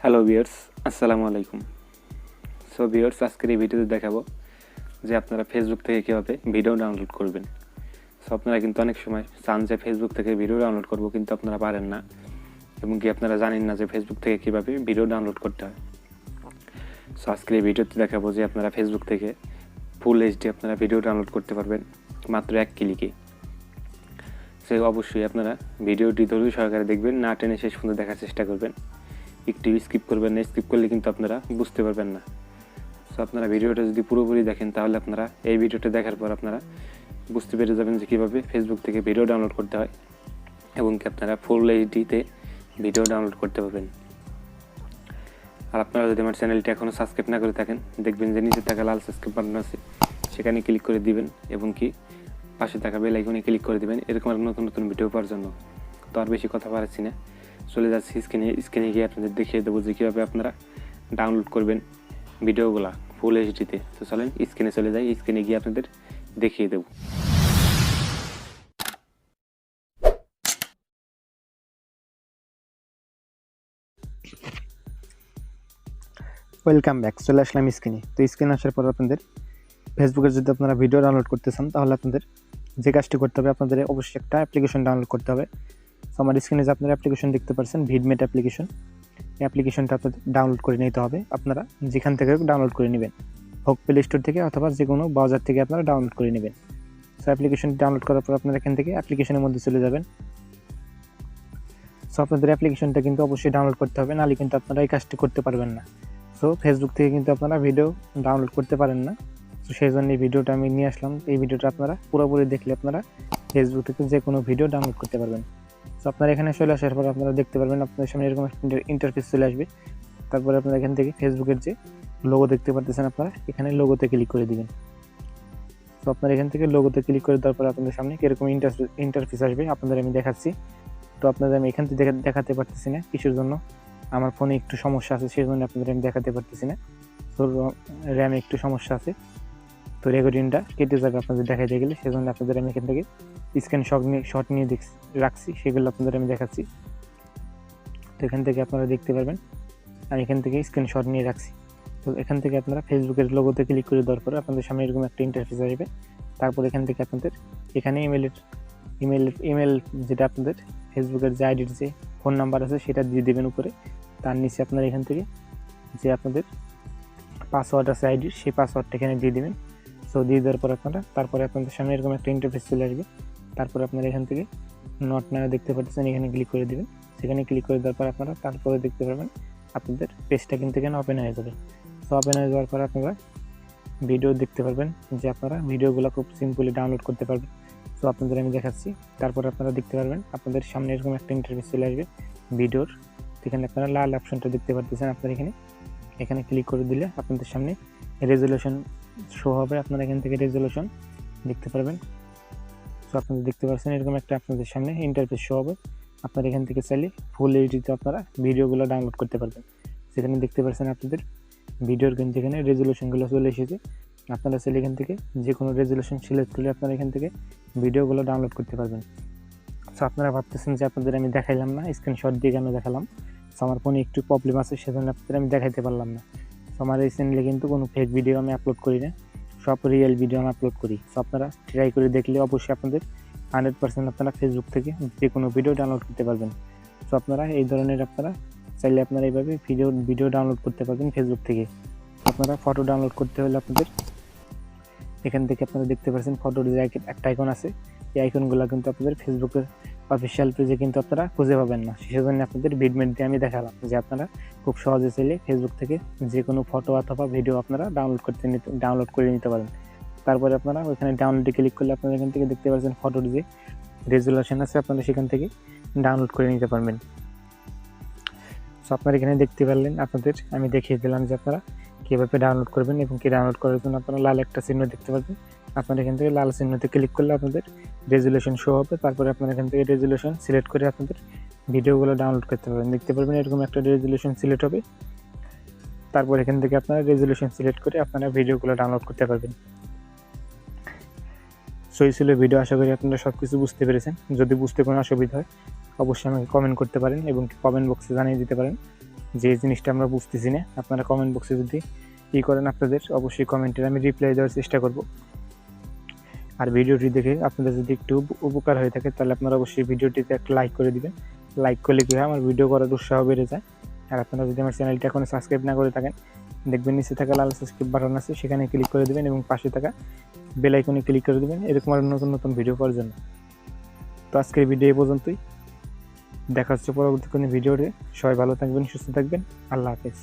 Hello viewers, আসসালামু আলাইকুম। So viewers, আজকের এই ভিডিওতে দেখাবো যে আপনারা ফেসবুক থেকে কীভাবে ভিডিও ডাউনলোড করবেন। সো আপনারা কিন্তু অনেক সময় চান যে ফেসবুক থেকে ভিডিও ডাউনলোড করব, কিন্তু আপনারা পারেন না এবং কি আপনারা জানেন না যে ফেসবুক থেকে কীভাবে ভিডিও ডাউনলোড করতে হয়। সো আজকের এই ভিডিওতে দেখাবো যে আপনারা ফেসবুক থেকে ফুল এইচডি আপনারা ভিডিও ডাউনলোড করতে পারবেন মাত্র এক ক্লিকে। সো অবশ্যই আপনারা ভিডিওটি ধৈর্য সহকারে দেখবেন, না টেনে শেষ পর্যন্ত দেখার চেষ্টা করবেন। একটু স্কিপ করবেন না, স্কিপ করলে কিন্তু আপনারা বুঝতে পারবেন না। সো আপনারা ভিডিওটা যদি পুরোপুরি দেখেন তাহলে আপনারা এই ভিডিওটা দেখার পর আপনারা বুঝতে পেরে যাবেন যে কীভাবে ফেসবুক থেকে ভিডিও ডাউনলোড করতে হয় এবং কি আপনারা ফুল এইচডিতে ভিডিও ডাউনলোড করতে পারবেন। আর আপনারা যদি আমার চ্যানেলটি এখনও সাবস্ক্রাইব না করে থাকেন, দেখবেন যে নিচে থাকা লাল সাবস্ক্রাইব বাটন আছে, সেখানে ক্লিক করে দিবেন এবং কি পাশে থাকা বেল আইকনে ক্লিক করে দিবেন এরকম আর নতুন নতুন ভিডিও পাওয়ার জন্য। তো আর বেশি কথা বাড়াচ্ছি না, চলে যাচ্ছি স্ক্রিনে গিয়ে আপনাদের দেখিয়ে দেবো যে কীভাবে আপনারা ডাউনলোড করবেন ভিডিওগুলো ফুল এইচডিতে। তো চলেন স্ক্রিনে চলে যাই, স্ক্রিনে গিয়ে আপনাদের দেখিয়ে দেবো। ওয়েলকাম ব্যাক, চলে আসলাম স্ক্রিনে। তো স্ক্রিনে আসার পর আপনাদের ফেসবুকে যদি আপনারা ভিডিও ডাউনলোড করতে চান তাহলে আপনাদের যে কাজটি করতে হবে, আপনাদের অবশ্যই একটা অ্যাপ্লিকেশন ডাউনলোড করতে হবে। তো আমার স্ক্রিনে যে আপনারা অ্যাপ্লিকেশন দেখতে পাচ্ছেন, ভিডমেট অ্যাপ্লিকেশন, এই অ্যাপ্লিকেশনটা আপনাদের ডাউনলোড করে নিতে হবে। আপনারা যেখান থেকে ডাউনলোড করে নেবেন, হোক প্লে স্টোর থেকে অথবা যে কোনো ব্রাউজার থেকে আপনারা ডাউনলোড করে নেবেন। সো অ্যাপ্লিকেশনটি ডাউনলোড করার পর আপনারা এখান থেকে অ্যাপ্লিকেশনের মধ্যে চলে যাবেন। সো আপনাদের অ্যাপ্লিকেশনটা কিন্তু অবশ্যই ডাউনলোড করতে হবে, নাহলে কিন্তু আপনারা এই কাজটি করতে পারবেন না। সো ফেসবুক থেকে কিন্তু আপনারা ভিডিও ডাউনলোড করতে পারেন না। তো সেই জন্য এই ভিডিওটা আমি নিয়ে আসলাম। এই ভিডিওটা আপনারা পুরোপুরি দেখলে আপনারা ফেসবুক থেকে যে কোনো ভিডিও ডাউনলোড করতে পারবেন। সো আপনারা এখানে চলে আসার পর আপনারা দেখতে পারবেন আপনাদের সামনে এরকম একটা ইন্টারফেস চলে আসবে। তারপরে আপনারা এখান থেকে ফেসবুকের যে লোগো দেখতে পাচ্ছেন, আপনারা এখানে লোগোতে ক্লিক করে দিবেন। তো আপনারা এখান থেকে লোগোতে ক্লিক করে দেওয়ার পর আপনাদের সামনে এরকম ইন্টারফেস আসবে। আপনাদের আমি দেখাচ্ছি। তো আপনাদের আমি এখান থেকে দেখাতে পারতেছি না, কিছুর জন্য আমার ফোনে একটু সমস্যা আছে, সেই জন্য আপনাদের আমি দেখাতে পারতেছি না। তো র্যামে একটু সমস্যা আছে, তো রেকর্ডিংটা কেটে যাবে আপনাদের দেখাইতে গেলে, সেই জন্য আপনাদের আমি এখান থেকে শট নিয়ে রাখছি, সেগুলো আপনাদের আমি দেখাচ্ছি। তো এখান থেকে আপনারা দেখতে পারবেন আমি এখান থেকে স্ক্রিনশট নিয়ে রাখছি। তো এখান থেকে আপনারা ফেসবুকের লোগোতে ক্লিক করে দেওয়ার পরে আপনাদের সামনে এরকম একটা ইন্টারফেস আসবে। তারপর এখান থেকে আপনাদের এখানে ইমেল যেটা আপনাদের ফেসবুকের যে আইডির যে ফোন নাম্বার আছে সেটা দিয়ে দেবেন উপরে। তার নিচে আপনারা এখান থেকে যে আপনাদের পাসওয়ার্ড আছে আইডির, সেই পাসওয়ার্ডটা এখানে দিয়ে দেবেন। সো দিয়ে দেওয়ার পর তারপরে আপনাদের সামনে এরকম একটা ইন্টারফেস চলে আসবে। তারপরে আপনারা এখান থেকে নট নাও দেখতে পাচ্ছেন, এখানে ক্লিক করে দেবেন। সেখানে ক্লিক করে দেওয়ার পর আপনারা তারপরে দেখতে পারবেন আপনাদের পেজটা কিন্তু এখানে ওপেন হয়ে যাবে। সো ওপেন হয়ে যাওয়ার পর আপনারা ভিডিও দেখতে পারবেন, যে আপনারা ভিডিওগুলো খুব সিম্পলি ডাউনলোড করতে পারবেন। সো আপনাদের আমি দেখাচ্ছি। তারপর আপনারা দেখতে পারবেন আপনাদের সামনে এরকম একটা ইন্টারফেস চলে আসবে ভিডিওর। এখানে আপনারা লাল অপশনটা দেখতে পাচ্ছেন, আপনারা এখানে ক্লিক করে দিলে আপনাদের সামনে রেজুলেশন শো হবে। আপনারা এখান থেকে রেজুলেশন দেখতে পারবেন। সো আপনারা দেখতে পাচ্ছেন এরকম একটা আপনাদের সামনে ইন্টারফেস শো হবে। আপনারা এখান থেকে চাইলে ফুল এইচডিতে আপনারা ভিডিওগুলো ডাউনলোড করতে পারবেন। সেখানে দেখতে পাচ্ছেন আপনাদের ভিডিওর কিন্তু এখানে রেজুলেশনগুলো চলে এসেছে। আপনারা চাইলে এখান থেকে যে কোনো রেজুলেশন সিলেক্ট করলে আপনারা এখান থেকে ভিডিওগুলো ডাউনলোড করতে পারবেন। সো আপনারা ভাবতেছেন যে আপনাদের আমি দেখাইলাম না, স্ক্রিনশট দিয়ে কেন দেখালাম। সো আমার ফোনে একটু প্রবলেম আছে, সেজন্য আপনাদের আমি দেখাইতে পারলাম না। সো আমার এই চ্যানেলে কিন্তু কোনো ফেক ভিডিও আমি আপলোড করি না, সব রিয়েল ভিডিও আমি আপলোড করি। সো আপনারা ট্রাই করে দেখলে অবশ্যই আপনাদের 100% আপনারা ফেসবুক থেকে যে কোনো ভিডিও ডাউনলোড করতে পারবেন। সো আপনারা এই ধরনের আপনারা চাইলে আপনারা এইভাবে ভিডিও ডাউনলোড করতে পারবেন ফেসবুক থেকে। আপনারা ফটো ডাউনলোড করতে হলে আপনাদের এখান থেকে আপনারা দেখতে পাচ্ছেন ফটোর যে একটা আইকন আছে, এই আইকনগুলো কিন্তু আপনাদের ফেসবুকের অফিসিয়াল পেজে কিন্তু আপনারা খুঁজে পাবেন না। সেজন্য আপনাদের ভিডমেট দিয়ে আমি দেখালাম যে আপনারা খুব সহজে চাইলে ফেসবুক থেকে যে কোনো ফটো অথবা ভিডিও আপনারা ডাউনলোড করে নিতে পারেন। তারপরে আপনারা ওইখানে ডাউনলোডে ক্লিক করলে আপনারা এখান থেকে দেখতে পাচ্ছেন ফটোর যে রেজুলেশন আছে, আপনারা সেখান থেকে ডাউনলোড করে নিতে পারবেন। সো আপনারা এখানে দেখতে পারলেন, আপনাদের আমি দেখিয়ে দিলাম যে আপনারা কীভাবে ডাউনলোড করবেন এবং কি ডাউনলোড করার জন্য আপনারা লাল একটা চিহ্ন দেখতে পাবেন। আপনারা এখান থেকে লাল চিহ্নতে ক্লিক করলে আপনাদের রেজুলেশন শো হবে। তারপরে আপনারা এখান থেকে রেজুলেশন সিলেক্ট করে আপনাদের ভিডিওগুলো ডাউনলোড করতে পারবেন। দেখতে পারবেন এরকম একটা রেজুলেশন সিলেক্ট হবে। তারপর এখান থেকে আপনারা রেজুলেশন সিলেক্ট করে আপনারা ভিডিওগুলো ডাউনলোড করতে পারবেন। সো এই ছিল ভিডিও, আশা করি আপনারা সব কিছু বুঝতে পেরেছেন। যদি বুঝতে কোনো অসুবিধা হয় অবশ্যই আমাকে কমেন্ট করতে পারেন এবং কমেন্ট বক্সে জানিয়ে দিতে পারেন। যে জিনিসটা আমরা বুঝতেছি না, আপনারা কমেন্ট বক্সে যদি করেন আপনাদের অবশ্যই কমেন্টের আমি রিপ্লাই দেওয়ার চেষ্টা করব। আর ভিডিওটি দেখে আপনাদের যদি একটু উপকার হয়ে থাকে তাহলে আপনারা অবশ্যই ভিডিওটিতে একটা লাইক করে দিবেন। লাইক করলে কী হয়, আমার ভিডিও করার উৎসাহ বেড়ে যায়। আর আপনারা যদি আমার চ্যানেলটা এখনও সাবস্ক্রাইব না করে থাকেন, দেখবেন নিচে থাকা লাল সাবস্ক্রাইব বাটন আছে, সেখানে ক্লিক করে দেবেন এবং পাশে থাকা বেল আইকনে ক্লিক করে দেবেন এরকম আরও নতুন নতুন ভিডিও পাওয়ার জন্য। তো আজকের ভিডিও এই পর্যন্তই, দেখা হচ্ছে পরবর্তী কোনো ভিডিওতে। সবাই ভালো থাকবেন, সুস্থ থাকবেন, আল্লাহ হাফেজ।